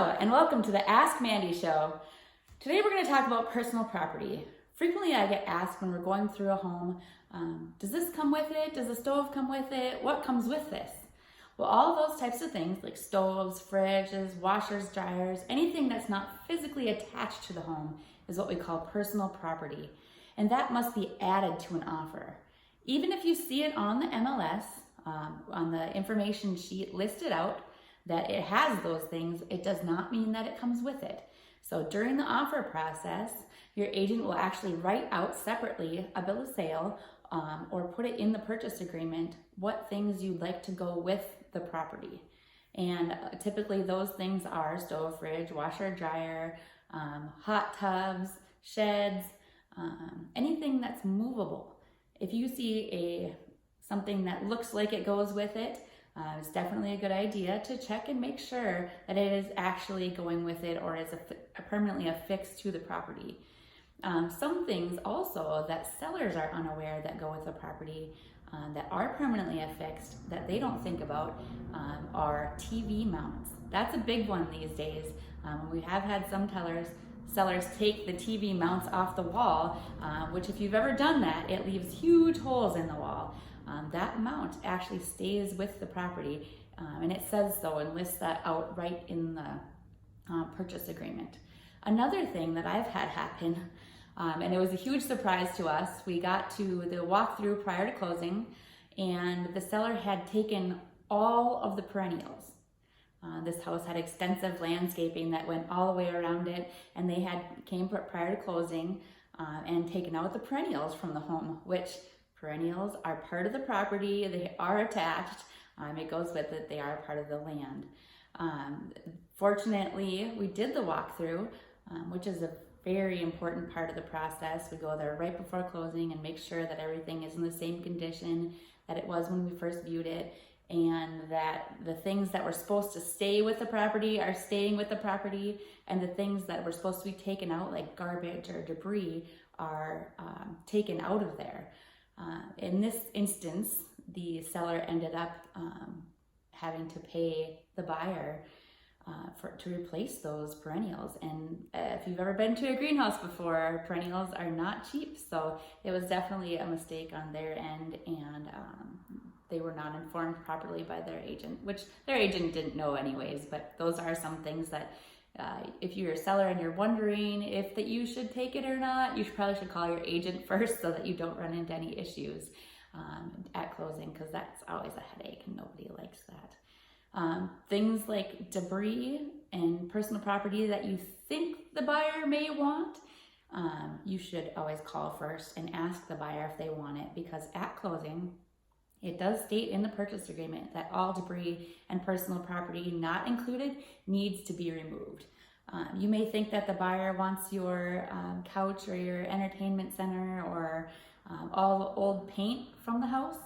Hello, and welcome to the Ask Mandy Show. Today we're going to talk about personal property. Frequently I get asked when we're going through a home, does this come with it? Does the stove come with it? What comes with this? Well, all of those types of things like stoves, fridges, washers, dryers, anything that's not physically attached to the home is what we call personal property. And that must be added to an offer. Even if you see it on the MLS, on the information sheet listed out, that it has those things, it does not mean that it comes with it. So during the offer process, your agent will actually write out separately a bill of sale or put it in the purchase agreement what things you'd like to go with the property. And typically those things are stove, fridge, washer, dryer, hot tubs, sheds, anything that's movable. If you see something that looks like it goes with it, it's definitely a good idea to check and make sure that it is actually going with it or is permanently affixed to the property. Some things also that sellers are unaware that go with the property that are permanently affixed that they don't think about are TV mounts. That's a big one these days. We have had some sellers take the TV mounts off the wall, which if you've ever done that, it leaves huge holes in the wall. That mount actually stays with the property, and it says so and lists that out right in the purchase agreement. Another thing that I've had happen, and it was a huge surprise to us, we got to the walkthrough prior to closing, and the seller had taken all of the perennials. This house had extensive landscaping that went all the way around it, and they came prior to closing and taken out the perennials from the home, which perennials are part of the property, they are attached, it goes with it, they are part of the land. Fortunately, we did the walkthrough, which is a very important part of the process. We go there right before closing and make sure that everything is in the same condition that it was when we first viewed it, and that the things that were supposed to stay with the property are staying with the property, and the things that were supposed to be taken out, like garbage or debris, are taken out of there. In this instance, the seller ended up having to pay the buyer to replace those perennials. And if you've ever been to a greenhouse before, perennials are not cheap. So it was definitely a mistake on their end, and they were not informed properly by their agent, which their agent didn't know anyways. But those are some things that if you're a seller and you're wondering if that you should take it or not, you probably should call your agent first so that you don't run into any issues at closing, because that's always a headache and nobody likes that. Things like debris and personal property that you think the buyer may want, you should always call first and ask the buyer if they want it, because at closing, it does state in the purchase agreement that all debris and personal property not included needs to be removed. You may think that the buyer wants your couch or your entertainment center or all the old paint from the house,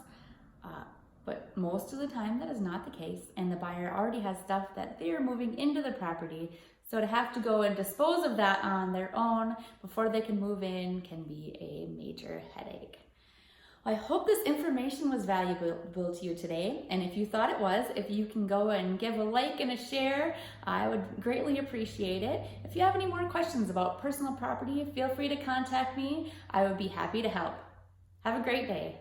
but most of the time that is not the case, and the buyer already has stuff that they're moving into the property, so to have to go and dispose of that on their own before they can move in can be a major headache. I hope this information was valuable to you today, and if you thought it was, if you can go and give a like and a share, I would greatly appreciate it. If you have any more questions about personal property, feel free to contact me. I would be happy to help. Have a great day.